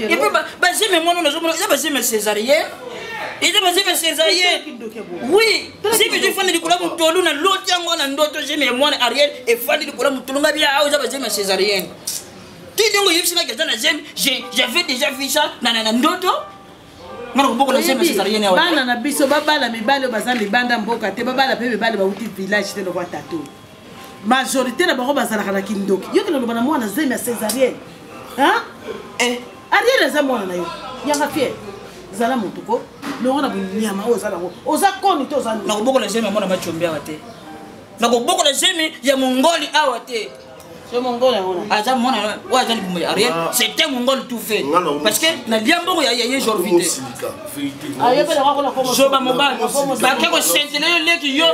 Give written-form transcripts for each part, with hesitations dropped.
Et puis basé mais moi non il a basé mais césarien. Il a basé mais césarien. Oui, c'est que je fais du couleur mutolu na l'autre yango na ndoto j'ai mais moi Ariel et fandi du couleur mutolu ngabia a il a basé mais césarien. Tu dis que yipsi na kazana j'avais déjà vu ça na ndoto. Ngana beaucoup la mais césarien ya. Bana na biso babala mibale bazana libanda mboka te babala pe mibale ba uti village te lo kwa tato. Majorité na bango bazala kana kindoki. Yo ke lo bana mwana zeme césarien. Hein? Ariel eza mwana na yo. Yanga fier. Zala mutuko. Longona bunyama ozala ngo. Oza koni to ozala. Na kuboko la zeme mwana machombe awate. Na kuboko la zeme ya mongoli awate. C'est mongol ngona. Aza mwana wa zali bumwe Ariel, c'était mongol tout fait. Parce que na liambo ya jour vite. Ayo pe la ko ko. So ba mobile. Ba ke ko sentele leki yo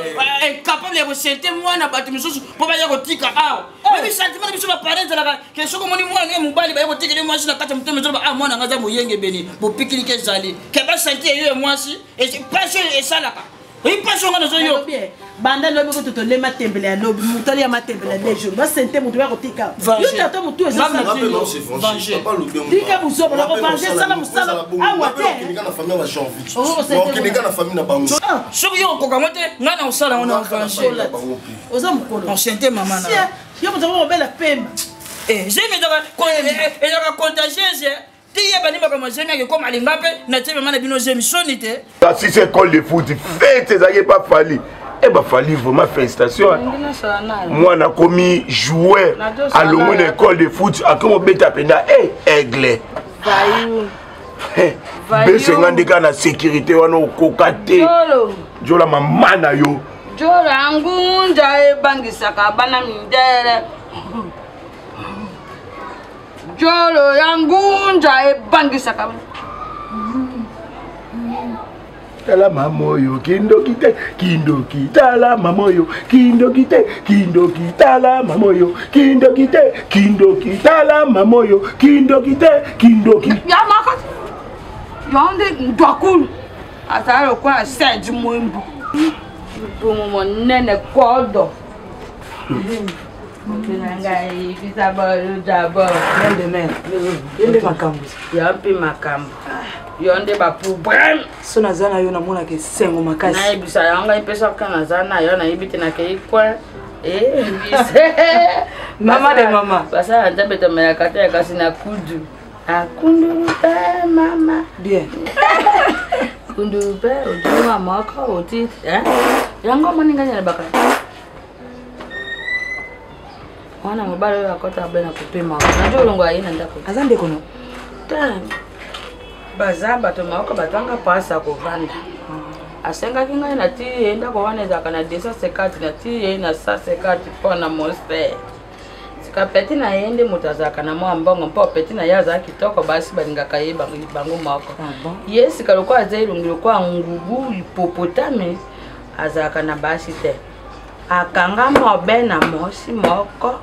capable de sente mwana batu misusu po ba ya ko tika aw. Même sentiment biso ba parents la ke soko moni mwana e mobile ba ya ko tika le mwasi na kata muteme zo ba mwana ngaza moyenge beni. Bo pikilike zali. Ke ba senti yo mwasi et passion et salaka. Oui, passion ngana zo yo. Banda lobi ko toto le matembele ya lobi mutali ya matembele les jours ba sente mutu ya ko tika. Yo tato mutu eza na venger. Tika buzo ba ko venger sala musala. Awa te. Kinga na famille ba janvier. Kinga na famille na bango. So yo ko kamote ngana usala ona venger. Oza mukolo. On sente mama na. Yo ko zo bela pemba. J'ai mis dans contagieuse. Si c'est école de foot, faites ça pas fallu. Eh ben fallu vraiment félicitations. Moi on a commis joueur à l'ombre école de foot à comme beta penda aigle. B50 na sécurité wana okokate. Jola mama na yo. Jola ngunja ebangisaka bana mindere. Jolo yangunja ebangisa kama tala mamoyo kindo kite tala mamoyo kindo kite tala mamoyo kindo kite tala mamoyo kindo kite ya makati yonde ndwakulu ataro kwa stage mwembu bomo nene kodo Nangai bisa baru jabo. Yonde makambo. Yampi makambo. Yonde bapu bram. Sona zana yo namona ke sengo makasi. Na ibisa yanga ipesa kana zana yo na ibiti na ke ikwa. Bise. Mama de mama. Basa anda beto me yakata yakasi na kudu. Akundu mama. Bien. Kundu be odu mama ka oti. Yango maninga nyala baka. Wana mobile ya kota bena kupima. Najua ulongo haina ndako. Azande kono. Bazaba to mako batanga pasa kovanda. Asenga kinga na ti enda ko wana za kana desa sekati na ti na sa sekati pona monster. Sika peti na yende mutazaka na mwa mbongo mpo peti na yaza kitoko basi balinga kayeba bango mako. Yes kaloko azailungilo kwa ngugu hipopotame azaka na basi te. Akanga mobe na mosi moko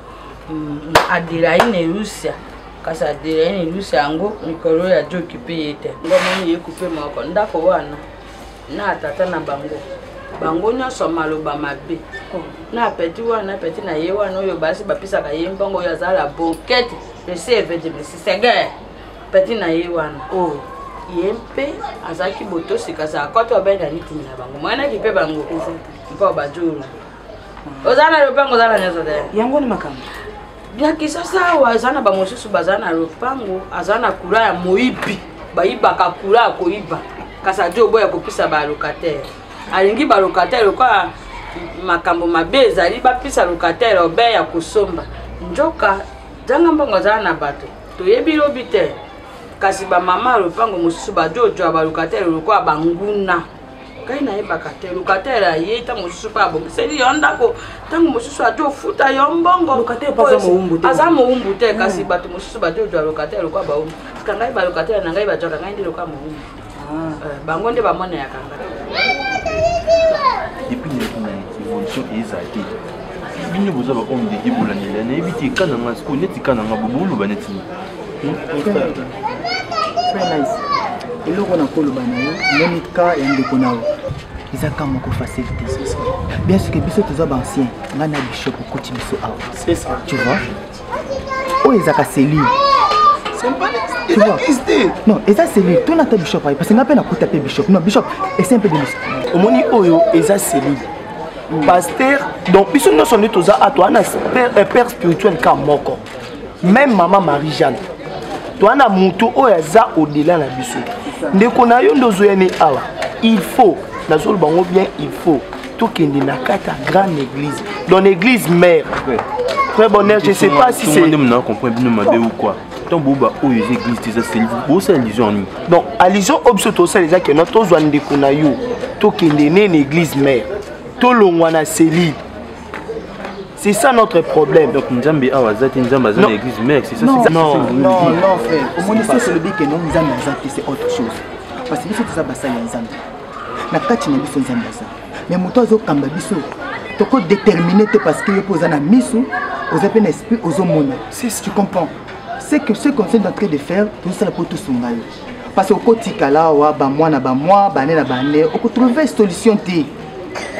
adira ine Russia kasa adira ine Russia ngo mikoro ya joki piyete ngoma ni kupe moko ndako wana na tata na bango nyoso maloba mabe na peti wana peti na ye wana oyo basi bapisa ka ye mbongo ya zala bonquette receive de sege peti na ye wana yempe azaki botosi kasa akoto benda nitini na bango mwana kipe bango mpo bajuru ozana rupango zana nyezo de yango ni makambo bia kisasa wazana ba mosusu bazana rupango azana kura ya moibi baiba ka kura koiba kasa jobo ya kopisa ba locataire alingi ba locataire kwa makambo mabeza liba pisa locataire obe ya kusomba njoka janga mbongo zana bato toyebiro bite kasi ba mama rupango mosusu ba jojo ba locataire kwa banguna kaina eba kate locataire yeta mosusu pa bongo seli yondako tangu mosusu ajo futa yombongo locataire pas moumbu te aza moumbu te kasi bato mosusu bajo jo locataire kwa baumbu kangai ba locataire na ngai ba joka ngai ndilo kwa moumbu bango nde ba mona ya kanga depuis l'évolution ezaki bino boza ba homme de kibulanela na ebiti kana nga sko neti kana nga bubulu baneti très nice eloko na koloba na yo monika ya ndeko na yo eza ka moko facilité bien sûr que biso toza bancien nga na bishop okoti biso awa tu vois oyo ezaka selile Tu vois? Non, et ça c'est lui. Toi, tu as bishop. Parce que tu as un peu bishop. Non, bishop, c'est un peu de l'histoire. Au moni oyo, et ça c'est lui. Pasteur, donc, puisque nous sommes tous à toi, un père spirituel comme Moko. Même maman Marie-Jeanne. Toi, on a monté au-delà de la biso. Dès qu'on a eu une awa, il faut, dans le bien, il faut, tout qu'il y ait une grande église. Dans l'église mère. Très bonheur, je ne sais pas si c'est. Je ne comprends pas ou quoi. Donc, c'est l'église. Donc, à l'ison obsoto, c'est déjà que notre zone de Konayo, tout qu'il y ait une église mère. Tout le monde a céline. C'est ça notre problème. Donc, nous avons l'église mère, c'est ça. Non, frère. Au moins, c'est le but que nous avons c'est autre chose. Parce que nous sommes tous ensemble. Na kati na biso nzambe ça. Mais moto azo kamba biso. Toko déterminé parce que pose na misu, aux appels esprit aux hommes. C'est tu comprends. C'est que ce qu'on est en train de faire, tout ça pour tout songayo. Parce que au quotidien là, ba moi na ba moi, ba ne na ba ne, on peut trouver une solution té.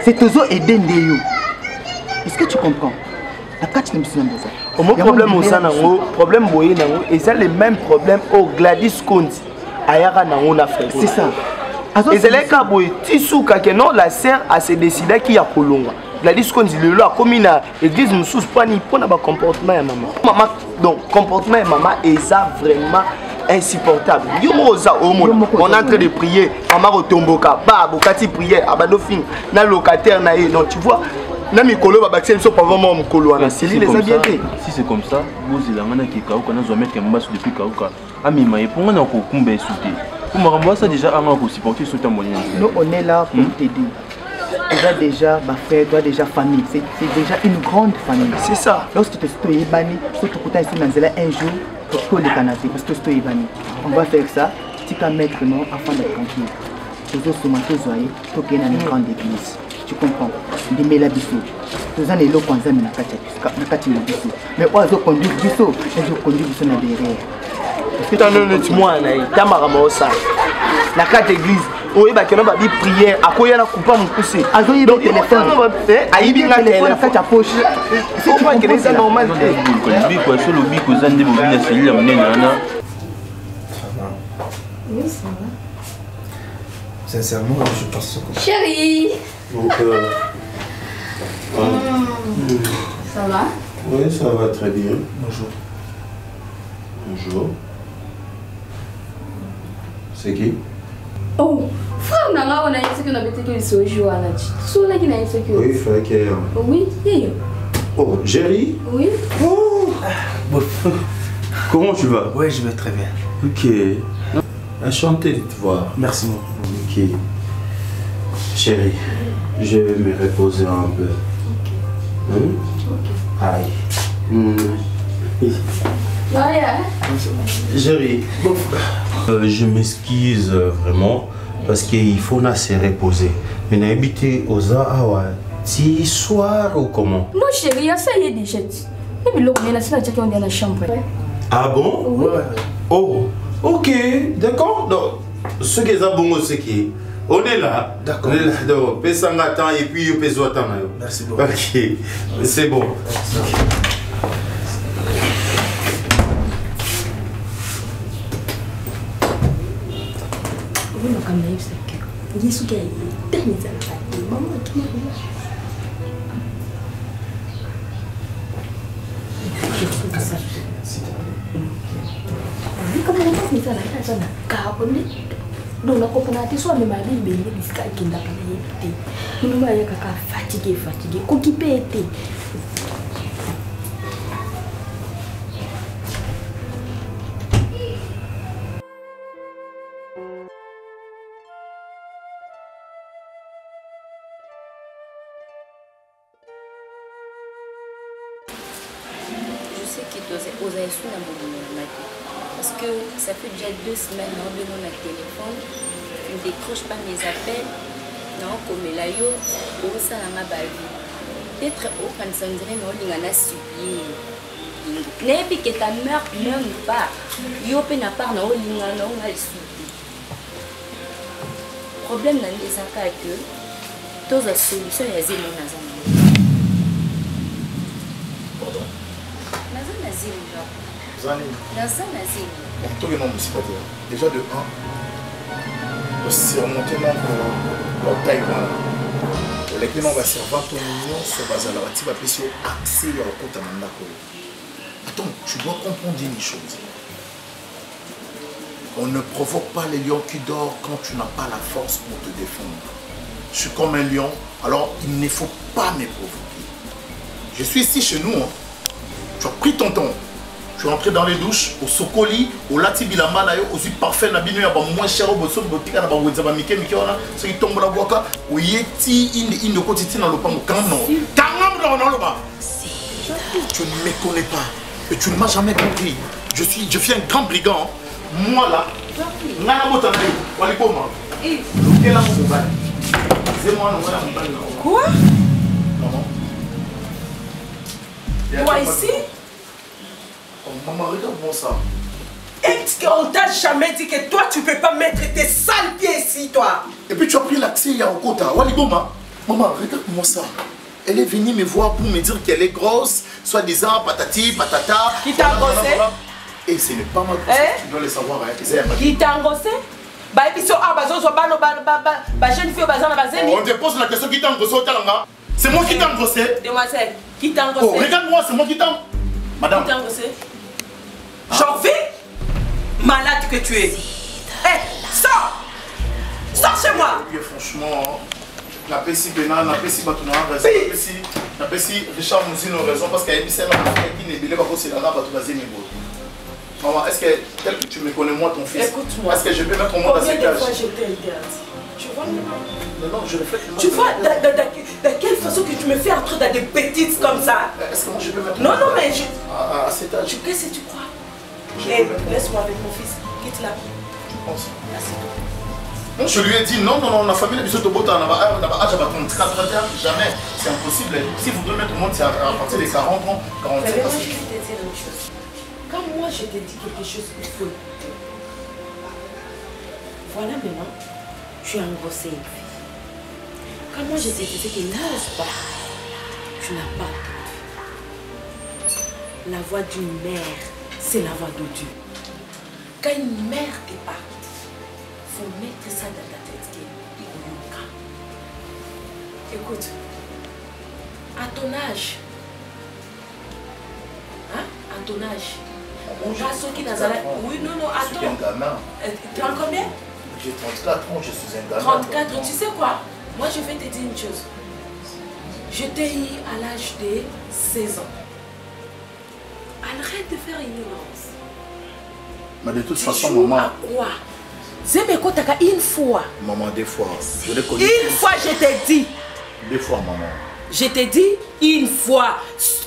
C'est toujours aider Ndeyo. Est-ce que tu comprends? La kati na biso nzambe ça. Au moins problème au sanango, problème boye nango, et ça les mêmes problèmes au Gladys Conti. Ayara nango na frère. C'est ça. Et c'est là que Tissouka que non la sœur a se décidé qu'il y a Kolonga. Gladys Conti le là comme une église nous pas ni pour na comportement ya maman. Maman donc comportement ya maman est ça vraiment insupportable. On est en train de prier, maman retomboka, ba bokati prière, abado fin, na locataire na non tu vois. Na mikolo ba bakse so pas vraiment mukolo na c'est les habités. Si c'est comme ça, vous il ngana ki kauka na zo mettre mbasu depuis kauka. Ami maye pour ngana ko kumba souté. Pour me ça déjà avant ko supporter sur ta moyen. Nous on est là pour t'aider. Déjà ma frère, doit déjà famille, c'est déjà une grande famille. C'est ça. Lorsque tu te bani, surtout quand tu es dans un jour pour le canapé parce que tu es bani. On va faire ça, tu vas mettre non afin d'être tranquille. Tu dois se mettre aux oreilles pour qu'il y ait une grande église. Tu comprends? Dis-moi la biso. Tous les locaux en zone na kati na biso. Mais oiseau conduire biso, et je conduis biso na derrière. Tu as un mois na tamara mosa. Na kati église, oye ba kena ba bi prière, akoya na coupa mon poussé. Azo yi le téléphone. Ayibi na téléphone na poche. C'est pas que c'est normal. Le quoi sur le bic aux andés vous venez c'est là mener nana. Oui, ça va. Sincèrement, je pense que... Chérie. Donc, Ça va? oui, ça va très bien. Bonjour. Bonjour. C'est qui? Oh, frère Nanga, on a dit que nous avons été que ce jour à la petite. Sur la Guinée, c'est que. Oui, il fallait qu'il y ait un. Oui, il Oh, Jerry? Oui. Oh. Comment tu vas? Oui, je vais très bien. Ok. Enchanté de te voir. Merci beaucoup. Ok. Chérie, je vais me reposer un peu. Aïe. Chérie, je m'excuse vraiment parce qu'il faut se reposer. Mais n'habiter aux Awa, si soir ou comment? Non, chérie, ça y est déjà. Mais l'autre, il y a la chambre. Ah bon? Oui. Oh, ok, d'accord. Donc, ce qui est bon, c'est qui? On est là. D'accord. On est là. Donc, Pesangatan et puis Pesoatan. Merci beaucoup. Ok, c'est bon. Donc la coopérative soit même allée mais il dit qu'il n'a pas été. Nous nous voyons fatigué, occupé été. Je sais qu'il doit oser sous la mode. Parce que ça fait déjà 2 semaines, non, de mon téléphone, je ne décroche pas mes appels, non, comme là, pour ça, la vie. Peut-être au Kansandré, non, il y a supplié. N'est-ce que ta mère même pas. Yo pe na part non, il y a non, elle supplié. Problème dans les cas que tous les solutions, il y a zéro dans la zone. Dans un asile. Bon, toi, non, mais c'est pas dire. Déjà de 1, c'est remonter notre taille. Les clients vont servir ton union sur base à la bâtie, va passer accès au compte à Mandako. Attends, tu dois comprendre une chose. On ne provoque pas les lions qui dorment quand tu n'as pas la force pour te défendre. Je suis comme un lion, alors il ne faut pas me provoquer. Je suis ici chez nous. Hein. Tu as pris ton temps. Tu es entré dans les douches, au Sokoli, au Latibilamba, au parfait, au moins cher, au Bosso, au Tika, au Wedzaba Mike, ceux qui tombent la boaka, au Yeti, in de côté, dans le pan, au Kamnon. Tu ne me connais pas. Et tu ne m'as jamais compris. Je suis un grand brigand. Moi là, Nana Motanaï, Walipoma. Et là, mon mobile. C'est moi, mon mobile. Quoi? Comment? Toi ici? Maman, regarde-moi ça. Est-ce qu'on t'a jamais dit que toi, tu ne peux pas mettre tes sales pieds ici, toi? Et puis tu as pris l'accès il y a au Kota. Waliboma. Maman, regarde-moi ça. Elle est venue me voir pour me dire qu'elle est grosse, soi-disant patati, patata. Qui t'a engrossé? Et ce n'est pas ma grossesse, tu dois le savoir. Qui t'a engrossé? On te pose la question qui t'a engrossé au Talanga. C'est moi qui t'ai engrossé. Demoiselle, qui t'a engrossé? Oh, regarde-moi, c'est moi qui t'ai. Madame. Qui t'a engrossé? J'en vis? Malade que tu es. Hé, sors! Sors chez moi! Franchement, la Pessi Bena, la Pessi Batuna, la Pessi Richard Mousino raison parce qu'elle est là qui n'est pas possible là, maman, est-ce que tel que tu me connais moi ton fils? Écoute-moi. Est-ce que je peux mettre mon monde à ses cages? Combien de fois je t'ai interdit? Tu vois? Non, je reflète. Tu vois de quelle façon que tu me fais entrer dans des bêtises comme ça? Est-ce que moi je peux mettre Non, mais je... à cet âge? Qu'est-ce que tu crois? Laisse-moi avec mon fils. Quitte-la. Tu penses? Assieds-toi. Non, je lui ai dit non, la famille de Bota, on va 34 ans, jamais. C'est impossible. Si vous devez mettre au monde, c'est à partir des 40 ans, 45 ans. Je vais te dire une chose. Quand moi je te dis quelque chose, il faut écouter. Voilà maintenant, tu as engrossé une fille. Quand moi je te disais qu'il n'ose pas, tu n'as pas. La voix d'une mère, c'est la voix de Dieu. Quand une mère te parle, il faut mettre ça dans ta tête. Écoute, à ton âge, à ton âge, on va ceux qui n'a pas. Oui, non, attends. Je suis un gamin. Tu as combien? J'ai 34 ans, je suis un gamin. 34 ans, tu sais quoi? Moi, je vais te dire une chose. Je t'ai eu à l'âge de 16 ans. Arrête de faire ignorance. Mais de toute façon, maman. À quoi? C'est mes côtés une fois. Maman, des fois. Je l'ai connu. Une fois, je t'ai dit. Des fois, maman. Je t'ai dit une fois.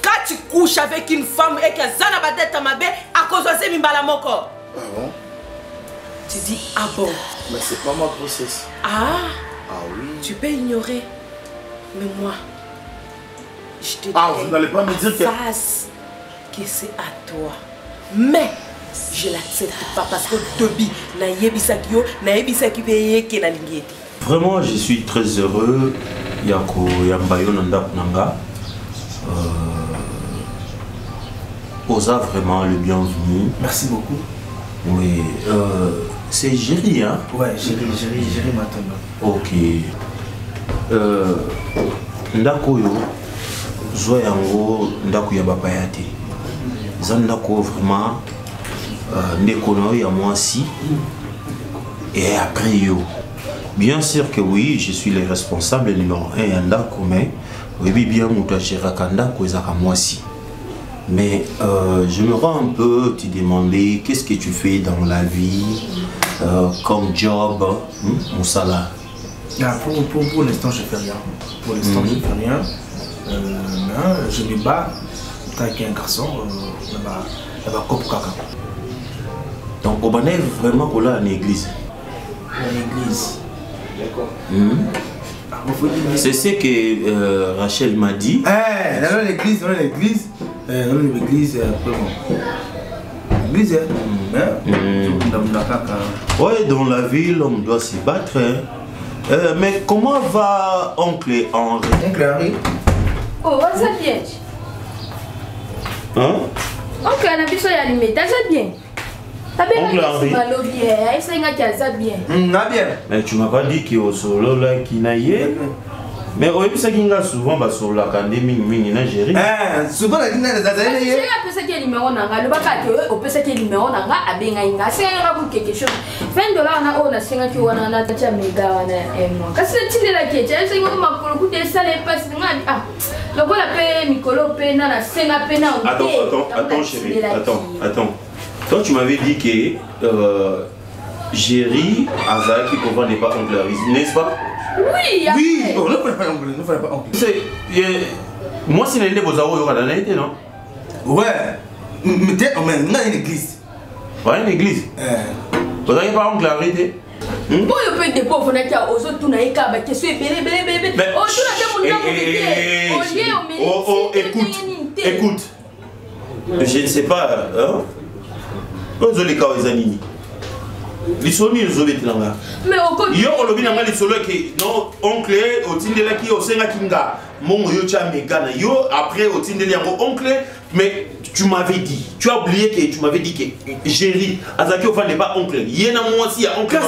Quand tu couches avec une femme et que Zana va être ma belle, à cause de ça, Mimbalamoko. Ah bon? Tu dis ah bon? Mais c'est pas ma grossesse. Ah? Ah oui. Tu peux ignorer. Mais moi, je te dis. Ah, vous n'allez pas me dire que. Face que c'est à toi. Mais je l'accepte pas parce que Tobi n'a yebisakio, n'a yebisaki payé que la ligne. Vraiment, je suis très heureux. Yako Yambayo Nanda Nanga. Osa vraiment le bienvenu. Merci beaucoup. Oui, c'est Géry, hein? Ouais, Géry maintenant. Ok. Ndako yo, zo yango ndako ya bapaya te. Za ndako vraiment ndeko na yo ya mwasi. Et après yo. Bien sûr que oui, je suis le responsable numéro 1 à ndako, mais oui bien muta géraka ndako ezaka mwasi. Mais je me rends un peu te demander qu'est-ce que tu fais dans la vie comme job, mon salaire. Pour l'instant, je ne fais rien. Pour l'instant, je ne fais rien. Mais je me bats avec un garçon là-bas, comme caca. Donc, on est vraiment pour là à l'église. À l'église. D'accord. C'est ce que Rachel m'a dit. Dans l'église, l'église, oui, dans la ville, on doit se battre. Mais comment va oncle Henri? Oncle Henri? Oh, ça bien. Hein? Oncle, on a besoin d'allumer, ça bien. Oncle Henri. Mais tu m'as pas dit qu'il y a au solo là qui n'a yé. Mais au début, ça qui est souvent sur l'académie, il n'a géré. Souvent, la guinée, les Azaïna. Je sais que numéro nanga, le bac on peut se numéro nanga, à Bengaïna, c'est quelque chose. $20 on a 5 qui wana na tacha mega wana moi. Kasi tindi la keche, c'est moi ma pour coûter ça les passes ngani. Ah. Le voilà paye Mikolo paye na la 5 paye na. Attends chérie, attends. Toi tu m'avais dit que Géry Azaki Kovan n'est pas oncle Harris, n'est-ce pas? Oui, oui, on ne fallait pas oncle. Moi si l'année vous avez eu été non? Ouais, mais on a une église. Ouais, une église. Vous n'avez pas oncle Harris? Bon, il peut être des pauvres qui ont osé tout naïka, mais qui sont bébé. Oh, tout écoute, je ne sais pas, hein? Vous avez les cas aux années. Les sonis, ils ont été là. Mais au côté. Yo, on a vu dans les solos qui, non, oncle, au Tindela qui, au Senga Kinga, mon yo, tu as mégana. Yo, après, au Tindela, oncle, mais tu m'avais dit, tu as oublié que tu m'avais dit que Géry, Azaki Ofa n'est pas oncle. Il y en a moi aussi, oncle.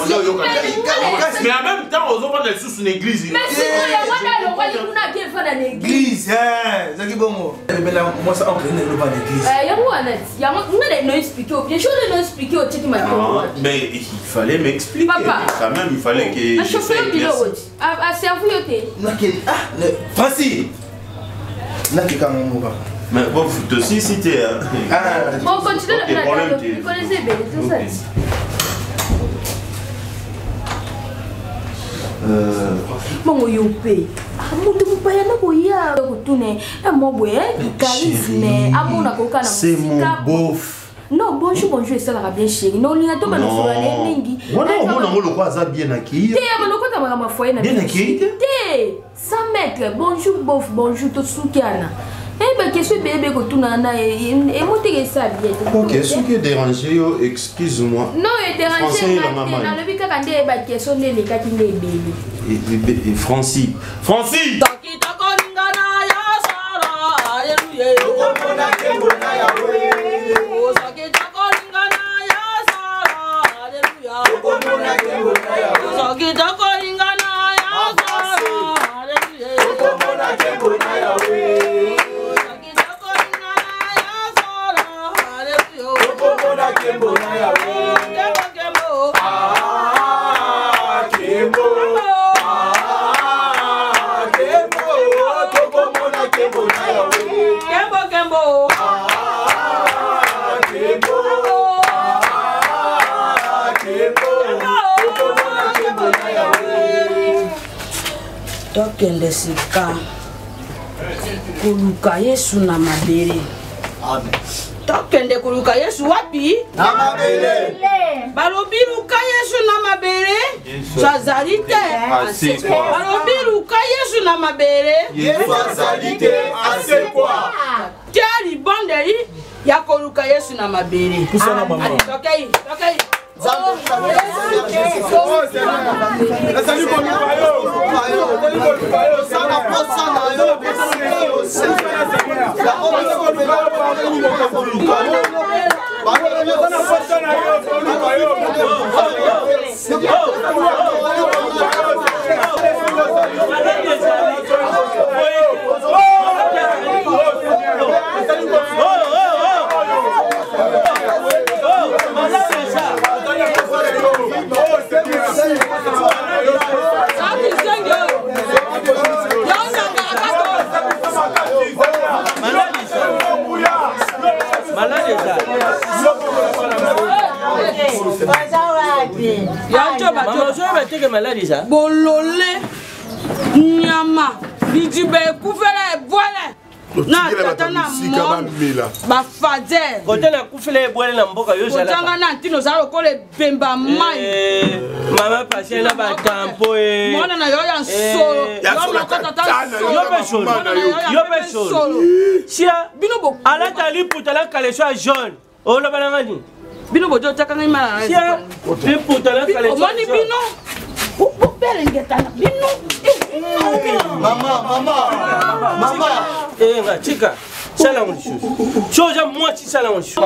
Mais en même temps, aux enfants, elles sont sous une église. Mais si vous avez le roi, il y a une église. Zaki Bongo. Moi, ça, oncle, il n'est pas l'église. Il y a un expliqué. Bien sûr, il a expliqué au tchèque. Mais il fallait m'expliquer. Quand même, il fallait que. Un chauffeur pilote. À servir. Francis. Mais bon, vous aussi cité. Bon, continuez vous connaissez bien tout ça. Bon, il y a c'est mon beauf. Non, bonjour, ça va bien chérie. Non, il y a tout le monde. Bien acquis. Bien acquis. 100 mètres. Bonjour, bof, bonjour, tout soukiana. Eh bien, qu'est-ce que bébé que tu n'as et moi, tu ça bien. Ok, ce qui est dérangé, excuse-moi. Non, il est dérangé. Dans le week-end, il y a des questions de les quatre bébés. Et Francis. Tokende sika kuluka Yesu na mabele. Amen. Tokende kuluka Yesu wapi? Na mabele. Balobi luka Yesu na mabele. Twazalite asekwa. Balobi luka Yesu na mabele. Yesu azalite asekwa. Tiari bondeli ya koluka Yesu na mabele. Kusana mama. Tokei. Bolole nyama bijibe kufele boile na tata na ba fader kote na kufele boile na mboka yo jala tanga na ntino za lokole bemba mai mama passer na ba tampo mona na yo ya solo yo be solo sia bino bo ala tali putala kale so jaune o lo balangani bino bo jo takanga ima sia putala kale so moni bino Mama. Chica. Ça la chose. Chose à moi si ça la chose.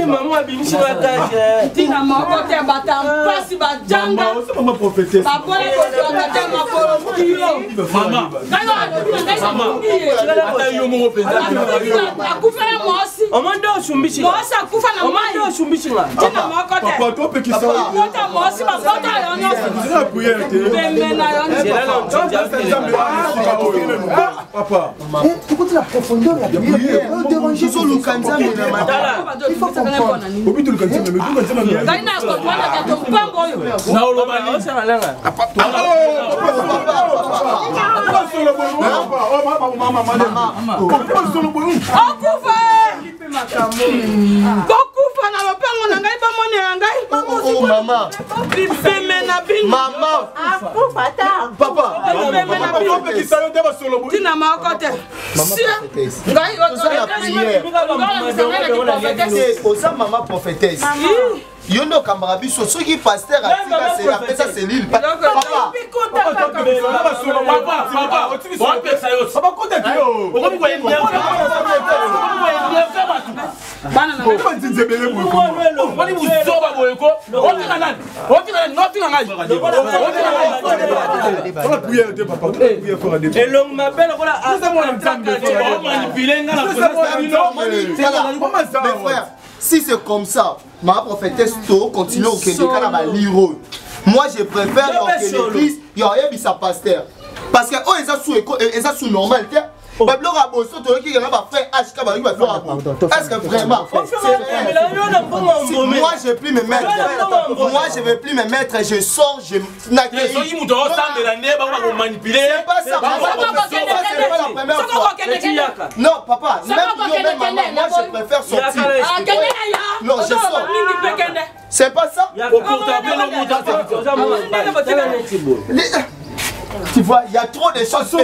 Maman a bien mis sur la tâche. Tina moko te bata pasi ba janga. Maman prophétesse. Ba pole ko ta ma ko kilo. Maman. Ata yo mo pesa. Akufa mo si. Omando sumbisi. Mo sa kufa na mai. Omando sumbisi nga. Tina moko te. Papa toi pe qui ça. Mota mo si ba bota yo no. C'est la prière te. Bembe na yo. C'est là Papa. Écoute la profondeur de la prière. Déranger sur le kanza mais la madame. Il faut comprendre. Obitu le kanza mais tout kanza mais. Kaina ko twana ka to mpango yo. Na olobani. O sala langa. Kokufa na lopango na ngai ba mone na ngai. Oh maman. Bimbe na bino. Maman. Akufa ta. Papa. Papa pe qui ça yo deba solo boy. Tina moko te. Ngai o ça la prière. Osa maman prophétesse. Yondo Kambarabiso, ceux qui pasteur a fait ça c'est l'île. Papa. Si c'est comme ça, ma prophétesse to continue au Kenya na ba liro. Moi je préfère que l'église y a sa pasteur. Parce que oh ils sont sous normal. Bah bloc à bosso to qui va faire HK ba va faire. Est-ce que vraiment moi je vais plus me mettre. Moi je vais plus me mettre, je sors, je n'accueille. C'est pas ça. Non papa, même moi je préfère sortir. Non, je sors. C'est pas ça. Tu vois, il y a trop de choses.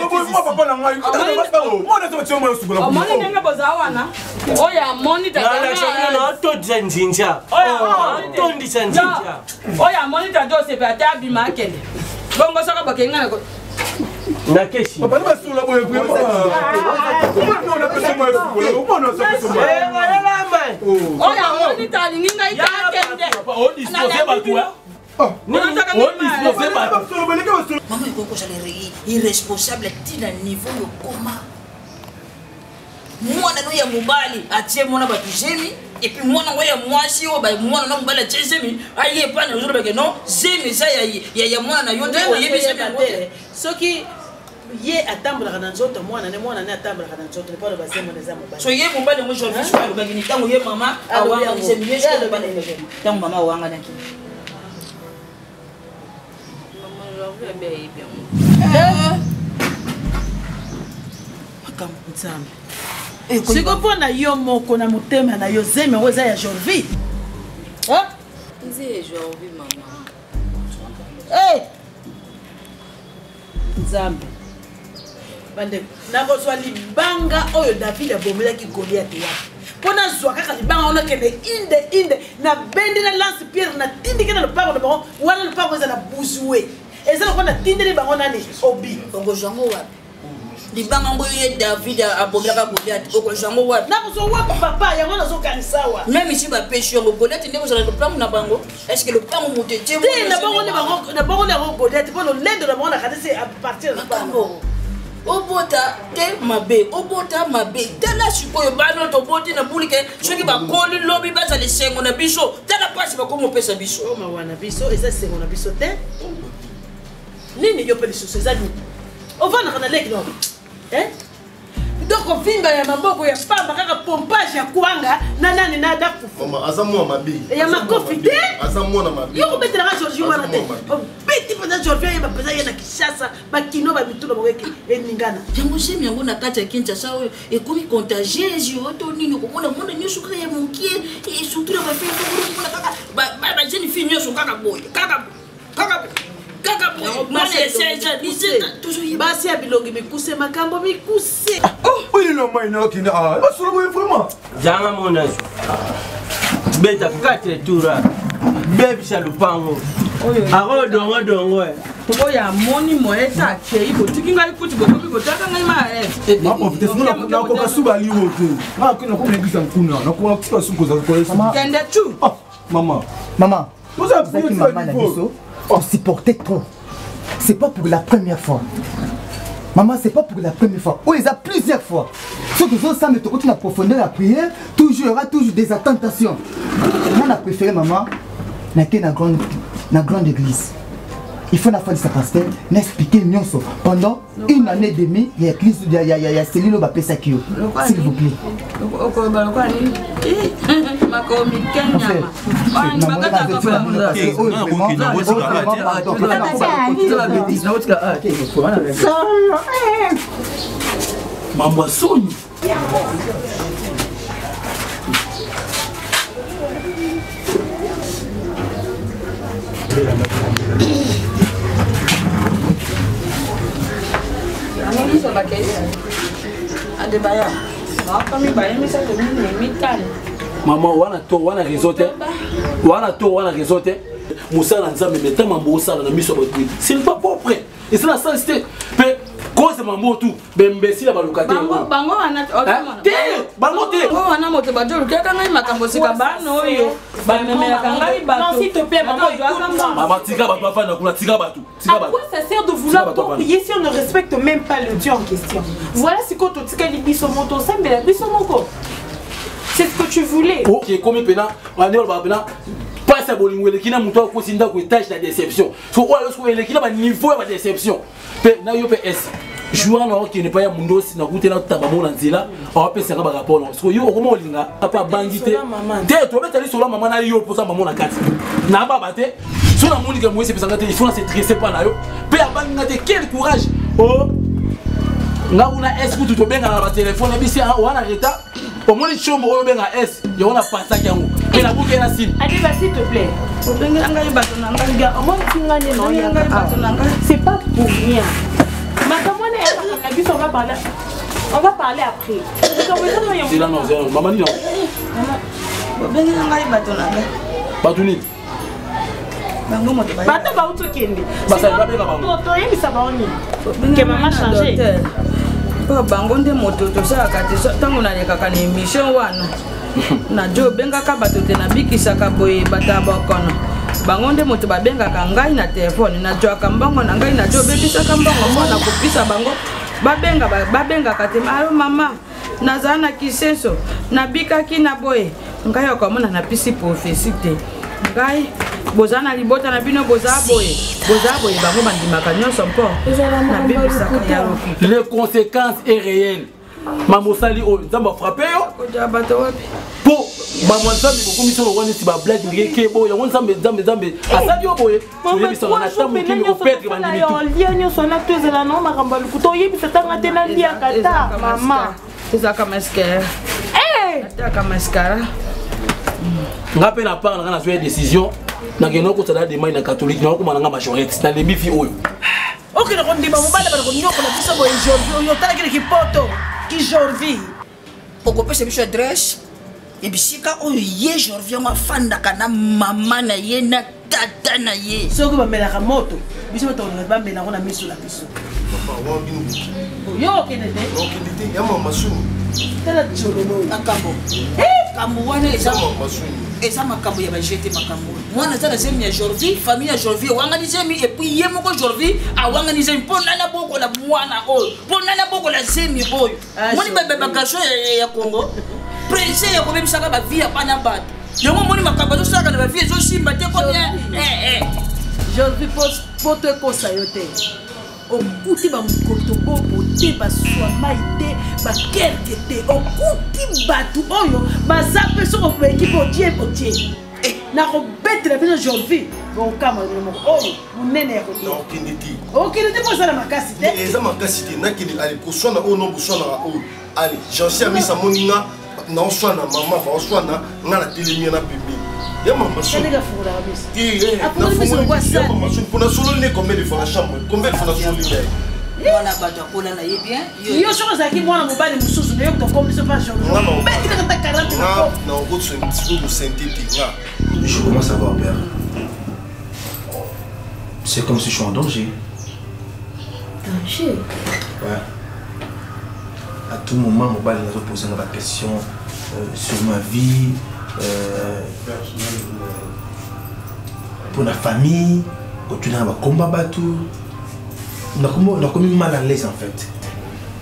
Nakeshi. Papa nous sur la boue vraiment. Comment on appelle ça moi comment on appelle ça oh ya monita ninga ikakende. On disposait pas toi. Maman ikoko j'allais irresponsable tina niveau yo koma. Mwana no ya mobali atie mwana ba tujemi et puis mwana ya mwasi o ba mwana na mobali atie zemi aye pa na zolo ba non zemi ça ya mwana na yo te oyebi zemi soki ye atambolaka na nzoto mwana ne atambolaka na nzoto ne pas le basement des hommes. So ye mobali mo je suis pas le bagini tango ye mama awanga zemi ye so ba na tango mama awanga na ki. Siko pona yo moko na motema na yo zeme oza ya Jorvi. Hein? Nzé Jorvi maman. Eh! Nzambe. Bande nakozwa libanga oyo David abomelaki Goliath ya. Pona zwa kaka libanga ona kende inde na bende na lance pierre na tindike na lopango na bango wana lopango eza na buzuwe. Eza lokona tindele bango nani obi. Bongo jango wapi? Libanga ngo ye David abomelaka Goliath oko jango wapi? Na kozo wapi papa yango nazo kanisa wa. Même ici ba péché ngo Goliath ndeko za lopango na bango. Est-ce que lopango motete mo na bango ne bango na bango na Goliath pono lendo na bango na kadese à partir de bango. Obota te mabe obota mabe tala sikoyo bano to boti na bulike soki ba koli lobi ba za lesengo na biso tala pasi ba komo pesa biso o mawana biso eza sengo na biso te nini yo pe lisusu eza nini ovana kana leki no donc vimba ya maboko ya pamba kaka pompage ya kwanga na nani na dafufu mama azamu mabi ya makofi te azamu na mabi yo betela ka Georgie wana te beti pesa Georgie ya pesa ya na Kishasa bakino ba bitulo baweki eningana yango shemi yango na kati ya Kinshasa oyo ekomi contagieuse yo to nini ko mona mona nyoso kaka ya monkie et surtout ba fait ko mona kaka ba jeune fille nyoso kaka boy kaka basi ya bilongi mikuse makambo mikuse oh il est normal non qui ah solo vraiment janga monazo beta 4 tours bebisa lupango ako dongo oyo amoni moyeta akei botiki ngai kuti bokoki kotaka ngai maese maprofite singo nakoka suba liwo te nakonaekisa nkuna nakonakutika sukoza kende tu mama ozaki mama na biso supporter trop. C'est pas pour la première fois. Maman, c'est pas pour la première fois. Oh, ils ont plusieurs fois. Ceux qui ont ça, mais tu continues à profondeur la prière, toujours, il y aura toujours des tentations. Moi, j'ai préféré, maman, dans la grande église. Il faut la fois de sa pasteur, n'expliquer mieux ça. Pendant une année et demie, il y a l'église, il y a Céline Lobapé Sakio. S'il vous plaît. Maman Sony. Maman, wana réseauté. Wana réseauté. Moussa Lanzambe mettant mambo sala na miso batwi. C'est pas propre. Et c'est la saleté. Mais cause mambo tout. Bembesi la balokataire. Bango wana bango te. Oh wana moto bajolo kaka ngai makambo sika bano oyo. Ba memela kangai bato. Non s'il te plaît maman, maman tika bato afana kula tika bato. À quoi ça sert de vouloir prier si on ne respecte même pas le Dieu en question? Voilà ce que tu tika libiso moto sambela biso moko. C'est ce que tu voulais. OK, comme pena, on va pena. Pas ça bolingo le kina muto ko sinda ko étage la déception. So o lorsque le kina ba niveau ba déception. Pe na yo PS. Jouant na qui ne pas ya mundo si na kutela tabamo na nzela, on pe sanga ba rapport. So yo ko mo linga papa bandité. Te to metali sur la maman na yo pour ça maman na kati. Na ba baté. So na moni ke mo c'est pesanga te il faut se stresser pas na yo. Pe abanga te quel courage. Oh. Nga una est pour tout benga na téléphone et bisi wana reta. Au moins les chambres au benga S, il y a un passage qui a un. Et la boucle est la cible. Allez, s'il te plaît. C'est pas pour rien. On va parler après. C'est là non, c'est là. Maman dit non. Batouni. Bata ba utokende. Ça va que maman changer. Bango nde moto tosalaka te ntango nalekaka na émission wana na jo obengaka bato te nabikisaka boye bato ya bokono bango nde moto babengaka ngai na telefone najwaka mbongo na ngai na jo obekisaka mbongo mpona kopesa bango babengaka te alo mama nazala na kisenso nabikaki na boye ngai okomona napesi profesi te ngai boza na libota na bino boza boye bango bandimaka nyonso mpo nabebisaka ya loki. Les conséquences est réelles. Maman Sali o nzamba frappé yo. Po maman Nzambe beaucoup mission wani si ba blague ngeke bo ya Nzambe asali yo boye. Maman so na tamu ki ko petre bandimi tout. Lien nyonso na tozela na makamba lukuto yebisa tanga te na lia kata mama. Ezaka mascara. Ataka mascara. Ngape na part na jouer décision na keno ko tsala de mai na catholique na ko mananga majorité na lebi fi oyo. OK na kondima mobala ba ko nyoko na biso boye Jorvi yo tala ki poto ki Jorvi. Okopesa biso adresse e bisika oyo ye Jorvi ma fanda kana mama na ye na tata na ye. Soko ba melaka moto biso to ba mbena ko na miso la biso. Papa wangi yo kenete. Kenete ya mama sunu. Tala cholono akambo. Kambo wana eza makambo ya bajete makambo. Mwana za zemi ya Jorvi, famille ya Jorvi wangani zemi et puis ye moko Jorvi awangani zemi pona na boko la mwana oyo. Pona na boko la zemi oyo. Moni ba garçon ya Congo. Prince ya kobebisa ka ba vie ya bana bato. Yongo moni makambo zo saka na ba vie zo simba te combien Jorvi poto ekosa yo te. Okuti ba mukoto bobo te ba swama ite ba kerke te okuti batu oyo baza peso ko peki botie na ko betre biso Jorvi bon kama no oyo munene ko non kiniti okindi mo sala makasi te eza makasi te na kindi ali kuswana o no buswana o ali jansia misa moninga na oswana mama ba oswana ngana telemi na bibi ya mama so nega fura bis na fumo kwa sana mama so pona solo ne combien de fois la chambre combien de fois la solo ne mwana bato akola na ye bien yo soko ozalaki mwana mobali mosusu nayo tokombiso pa journobetitaka 40 Je commence à avoir peur. C'est comme si je suis en danger. Danger? Ouais. À tout moment, mon bail nous a posé une question sur ma vie, pour la famille, continuer à combattre tout. On a commis mal à l'aise en fait.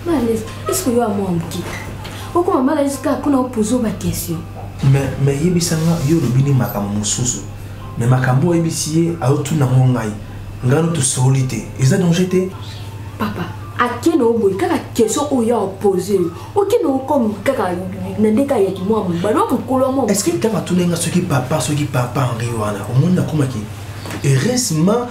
Mal à l'aise? Est-ce que tu as moi un petit? Pourquoi mal à l'aise quand on a posé ma question? Mais il y a des gens mais makambo ebisiye autu na ngai ngano to solité eza danger. Papa akeno boy kaka question oya opposé okeno comme kaka ndeka ya kimwa mbalo mukolo mo. Est-ce que tu as tout lenga soki papa Henri wana au monde na komaki heureusement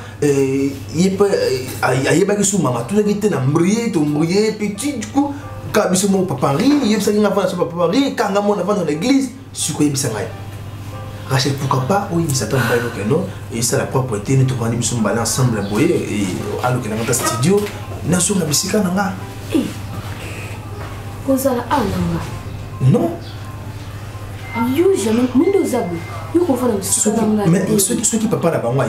ayebaki sou mama tout le temps mbrier petit du coup ka biso mo papa Henri yebisa nga vana so papa Henri kanga mo na vana dans l'église siko yebisa ngai. Rachel, pourquoi pas? Oui, mais ça tombe pas non. Et ça la propreté, nous devons aller ensemble à boyer et à l'occasion de studio. Nous sommes la bicyclette nanga. Eh, vous allez à nanga? Non. Yo jamais nous avons. Yo qu'on fait la bicyclette nanga. Mais ceux qui papa là bas moi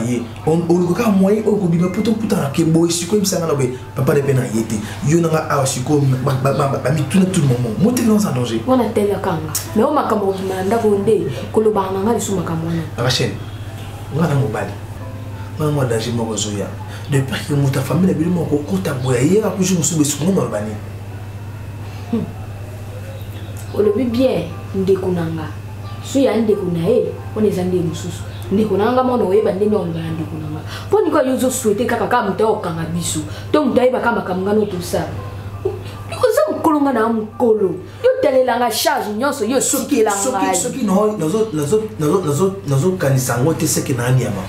on le cas moyen au gobi mais putain que boy si quoi ça nanga papa de peine à yété. Yo nanga a si quoi ba mi tout le moment. Monter dans un danger. On a tel kanga. Mais on m'a comme on a gondé koloba nanga lisuma kamwana. Rachel, on a mobile. On a moi danger mo gozoya. Depuis que mon ta famille est bien mon côté boyer a toujours sous le sous mon bani. On le vit bien ndekunanga. Si ya ndekunae on est andé mususu. Ndekunanga mono oyeba ndeni on bandi kunanga. Poni ko yozo souhaiter kaka kama mtao kanga biso. To mtaiba kama kamngano to sa. Yoza mkolonga na mkolo. Yo telelanga charge nyonso yo sukilanga. Soki no nazo kanisango te seke na nyama.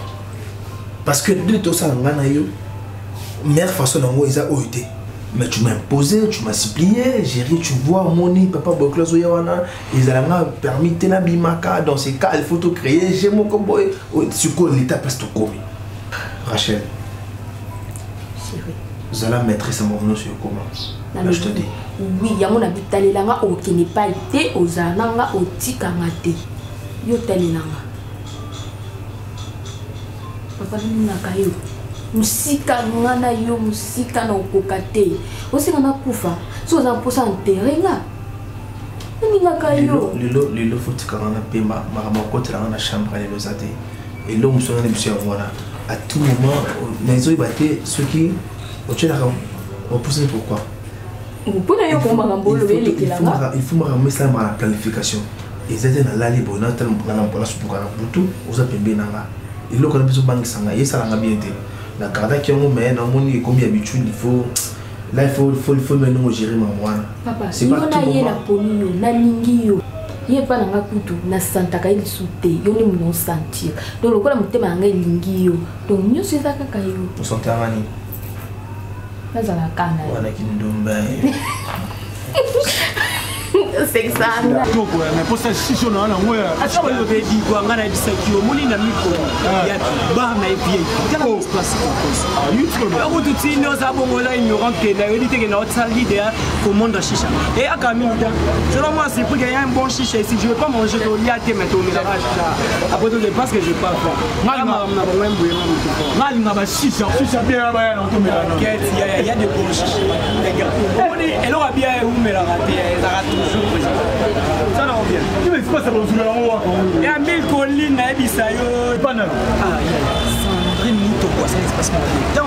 Parce que de tout ça ngana yo meilleure façon nango isa oité. Mais tu m'as imposé, tu m'as supplié, j'ai ri, tu vois, moni, papa Boklozo Yawana, ils ont permis de tenir bimaka, dans ces cas, il faut tout créer, j'ai mon comboy, sur quoi l'état passe tout comme. Rachel, vous allez maîtriser mon nom sur comment? Là, je te dis. Oui, il y a mon habit talelanga au qui n'est pas été aux ananga au tikangate. Yo talelanga. Papa nous n'a kayo. Musika ngana yo musika na okokate osika na kufa so za posa nterenga ninga kayo lelo fotika ngana pemba mama kotela ngana chambre lelo zate et l'homme sont dans les voilà à tout moment les autres battaient ceux qui au la on pousse pourquoi pour yo ko makambo le lekela il faut me remettre ça dans la planification et ça dans la libre na tellement ngana pour supu kana butu oza pembe nanga et l'autre na biso bangi sanga yesa nga bien te la garde qui ont mais non mon comme habitude il faut là il faut maintenant gérer ma moine c'est pas tout le monde ponio na lingi yo ye pa nanga kutu na santa ka ili sute yo ni mo sentir donc lokola mutema nanga lingi yo donc nyo seza kaka yo on sentait amani nazala kana wana kindomba c'est ça mais pour ça si je n'en ai pas ça va le baby quoi ngana bisa kio moni na miko ya ba na epie kana place comme YouTube au tout tino za bongo la ignorant que la réalité que notre salle idéal au monde de chicha et à Camille selon moi c'est pour gagner un bon chicha ici je veux pas manger de liaté mais to la après tout parce que je pas faire mal na bongo mbouye mal na ba chicha bien ba na to mela il y a des bons chicha les gars on elle aura bien où mela raté ça va bien. Tu me dis pas ça va jouer en haut. Il y a 1000 collines à Ebisayo. Pas neuf. Ah, il y a quoi ça se passe dans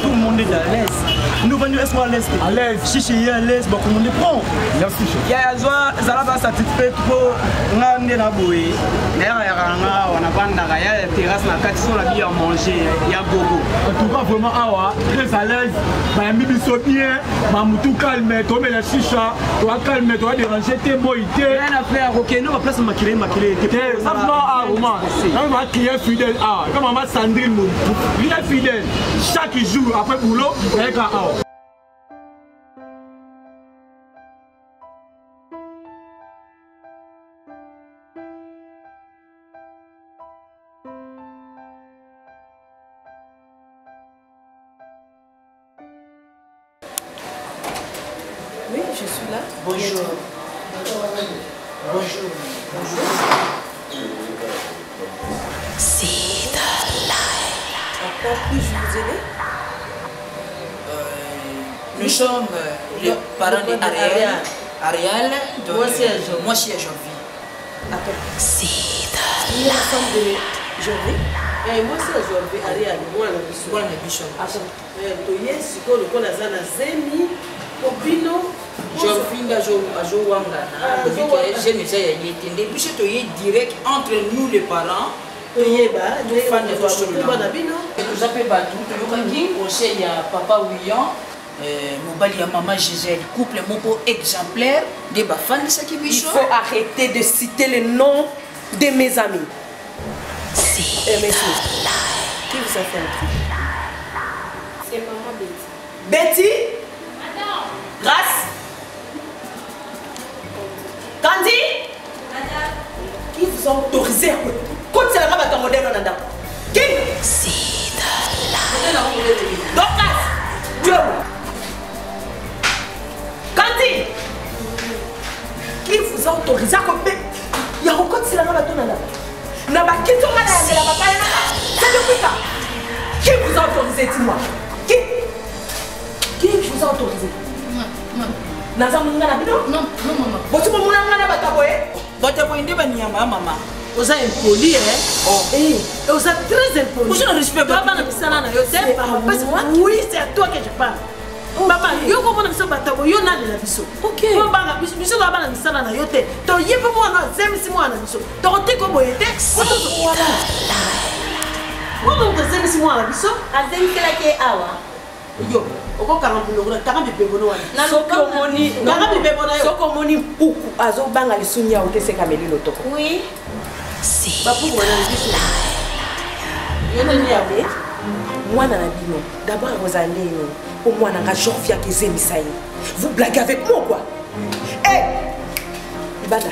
tout le monde est à l'aise. Nous venons rester à l'aise. À l'aise. Chichi est à l'aise, bah comment on les prend. Merci. Il y a Zoa, Zalaba satisfait trop. On a amené la bouée. D'ailleurs, on a pas de terrasse, on a 400 la vie à manger. Il y a gogo. En tout cas, vraiment, awa, très à l'aise. Bah, il y a bien. Bah, tout calme, tu mets la chicha. Tu vas calmer, tu vas déranger tes boys. Rien à faire, ok, nous on va placer maquillé. Ça va, ah, Roman. On va crier fidèle. Ah, comme on va Sandrine, il est fidèle. Chaque jour, après boulot, il est là. là. Bonjour. Bonjour. C'est de live. À quoi puis-je vous aider? Nous sommes les parents d'Ariel. Ariel, moi c'est Jovi. C'est de live. Nous sommes de Jovi. Moi c'est Jovi. Ariel, moi la Bishop. Attends, tu es si tu le connais dans la zemi, Opino. Jovinga Jowanga. Je me disais, il était depuis que tu es direct entre nous les parents. Nous appelons Batou. Aussi, il y a Papa William. Mobali ya Maman Gisèle, couple moko exemplaire de bafan de Saki Bicho. Il faut arrêter de citer les noms de mes amis. C'est qui vous a fait entrer? C'est Maman Betty. Betty? Grâce? Candy? Qui vous a autorisé à quand c'est la maman de ton modèle en Adam? Qui? C'est donc Dieu. Candy? Qui vous a autorisé à couper? Il y a encore de la maman de ton Adam. N'a pas quitté la maman de la papa. C'est depuis quand? Qui vous a autorisé, dis-moi? Qui vous a autorisé? Naza munga na bino? Non, maman. Botu mo munga na bataboye? Bataboye ndeba ni ya mama. Oza impoli oza très impoli. Vous ne respectez pas na bisana na yo te parce que oui, c'est à toi que je parle. Maman, yo ko mona biso bataboye yo na la biso. OK. Ko banga biso ba na bisana na yo te. To yepe mo na zemisi mo na biso. To ko te ko boye te. Voilà. Comment vous avez mis moi à la biso? Azem kela ke awa. Yo, oko karambulongona karambi bebono wana. Sokomoni, karambi bebono yo. sokomoni puku azo banga lisunya okese kameli lotoko. Oui. Si. Bapu wana biso. Yo nani yabe? Mwana na bino. D'abord vous allez au moins na Jovia kezemisa ye. Vous blaguez avec moi quoi? Eh! Ibanda.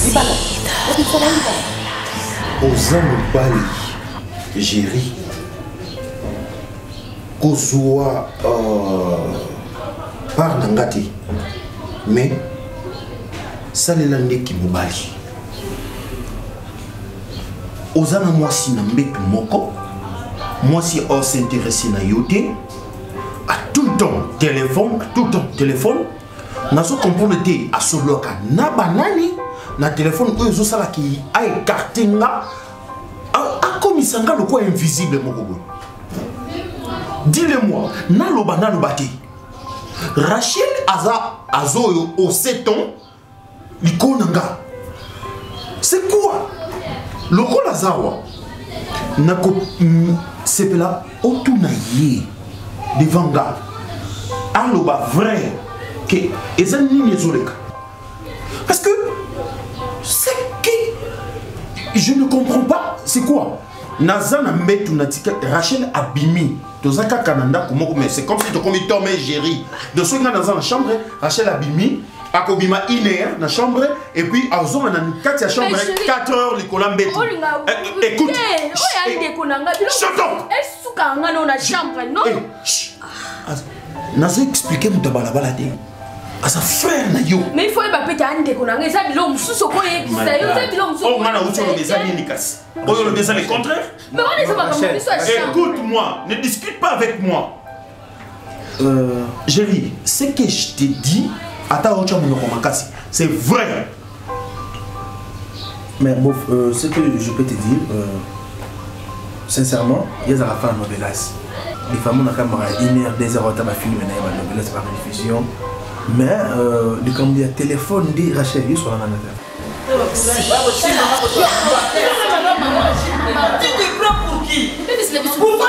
Ibanda. Oza mobali Géry kozwa par na nga te mais salela ndeki mobali oza na mwasi na mbetu moko mwasi s'intéresse na yo te à tout le temps téléphone nazo comprendre te asoloka na banani na téléphone oyo ezosalaki aécarte nga akomisa nga lokola invisible moko boye. Dis-le-moi, naloba te Rachel azo au 7 ans likona nga c'est quoi lokola zawa nako sepela otuna ye devant nga aloba vrai que eza nini ezoleka parce que c'est que je ne comprends pas c'est quoi Nazana mbetu natika Rachel abimi tozaka kananda komoko mais c'est comme si tu commis Tom et Géry de ceux qui dans la chambre Rachel abimi akobima 1 heure dans la chambre et puis azoma na 4 chambre 4 heures likola mbetu écoute nazo expliquer mutabala bala te à sa frère na yo mais il faut pas péter ande konanga ça bilo mususu ko yebisa yo ça bilo mususu oh mana ucho le desani nikas oh le desani le contraire mais on est pas comme ça écoute-moi ne discute pas avec moi Géry ce que je te dis ata ocho monoko makasi c'est vrai mais bon ce que je peux te dire sincèrement il y a la fin de novelas les femmes on a quand même 1 heure 2 heures ma film na ma novelas par diffusion mais le candidat téléphone dit Rachel il soit là tu te prends pour qui? Pourquoi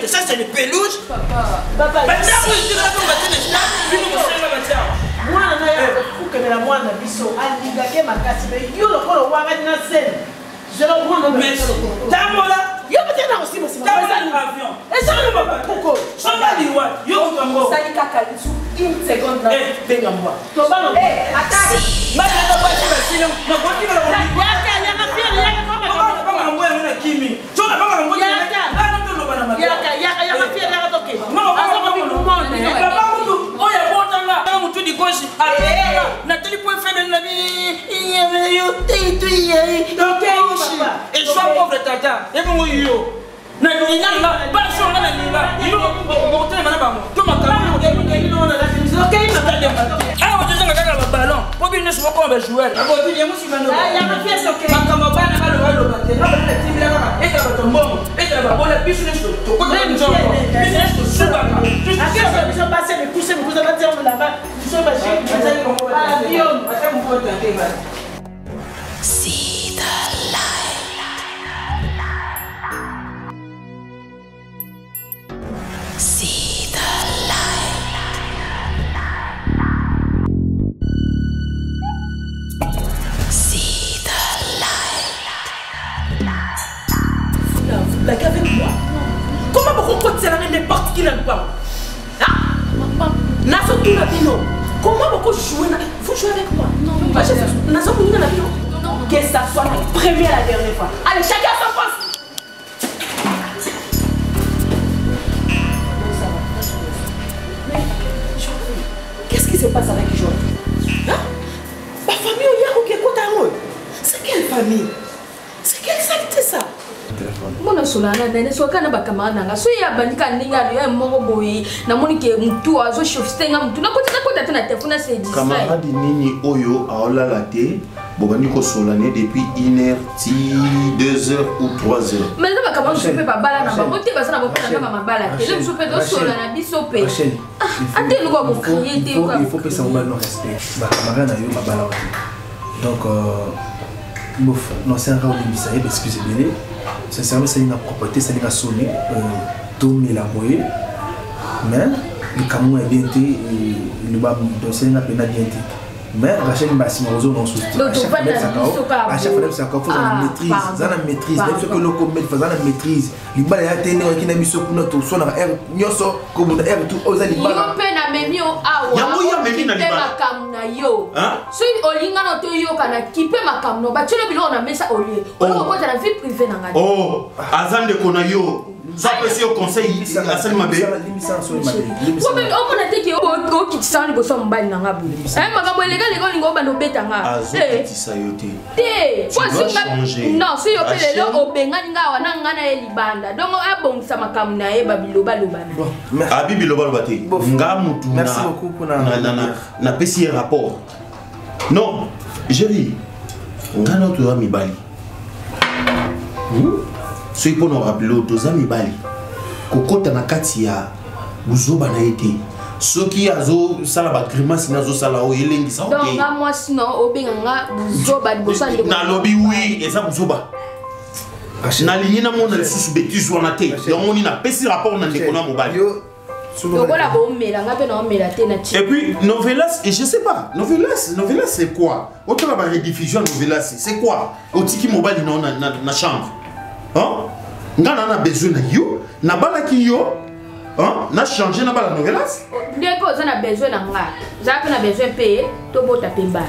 ça c'est les pelouses. Papa, mwana na ya kukemela mwana biso alingake makasi me yo lokolo wangani na sene zelo mwana tambola yo peut-être aussi mo sima avion et ça ne va pas pourquoi somebody what yo kambo sali kaka lisu une seconde na benga moi to bano attaque mala na ba ci basile na boti la yaka fier kama ngwe na kimi chona kama ngwe ana ndo lo bana mabia yaka fier yaka toke mama baba mtu oya botanga kama mtu di goshi atela na teli point faible na bi yo tu et sois pauvre tata et bon yo na ninanga ba so na ninga yo bote mana bango to makamo no na ah on dit que le ballon pour bien se voir comme joueur ah bon bien moi si bano ah ya ma pièce OK makamo bana balo bate na bana team la et ka bato mbongo et ka ba bola business to ko na nzongo business to suba ka akasa biso passer me pousser me pousser ba dire là-bas biso ba chez avion ata mo ko tante ba See the light. See the light. See the light. Vous blaguez avec moi? Comment vous comptez la n'importe qui n'a pas? Ah? Naso tout la bino. Comment vous jouez? Vous jouez avec moi? Non. Naso tout la bino. Que ça soit la première et la dernière fois. Allez, chacun à son poste. Qu'est-ce qui se passe avec Joël? Hein? Ma famille, il y a aucun côté à moi. C'est quelle famille? C'est quelle saleté ça? Mona solana nene so kana bakamana nga so ya bandika ninga ya moko boyi na moni ke mtu azo shofstenga mtu na kota tena telefona se dit camarade nini oyo aola la te bobani ko solane depuis 1h 2h ou 3h mais na bakamana so pe babala na bango te basana bokana na mabala te le so pe do solana biso pe ate luko ko crier te ko il faut que ça me respect bakamana na yo mabala donc bof non c'est un rôle de misaïe excusez-moi. Sincèrement, c'est une propreté, c'est une sonné, tout mais la moyenne. Mais le camion est bien été, le bas c'est une peine bien été. Mais Rachel Bassi Mozo non sous. À chaque fois, ça faut la maîtrise, ça la maîtrise. Même ce que le commet faisant la maîtrise. Le bas est atteint qui n'a mis sur notre son à air, nyoso comme on air tout aux animaux. Yo peine à même yo awa. Yamoya même na liba. Kamna yo. Si olinga no to yo kana kipe makamno, ba tshelo bilo na mesa olie. Olo ko ta vie privée na ngani. Oh, azan de konayo. Ça peut ser au conseil à Salim Mabé. On a dit que on quitte ça ni boso mbali na ngabu. Makambo legal ngo ba no betanga. Quitte ça yote. Quoi non, si yo pele lo obenga nga wana ngana elibanda. Donc abongisa makambo na e babiloba lobana. Abi loba lobate. Nga mutu na. Merci beaucoup pour na pesi rapport. Non, Jerry. Nga no to mibali. So il faut nous rappeler aux amis bali kokota na kati ya buzoba na été ceux qui azo sala ba grimace na zo sala o elengi sa donc moi sinon obenga buzoba bosa ndeko na lobby oui eza buzoba na ligne na mona le sous bêtise wana te donc on na pesi rapport na ndeko na mobali et puis novelas et je sais pas novelas c'est quoi autant la rediffusion novelas c'est quoi otiki mobali na chambre. Hein? Ngana na besoin na yo, na bala ki yo, hein? Na changer na bala novelas. Ndeko za na besoin na nga. Za na besoin payer to bota pemba.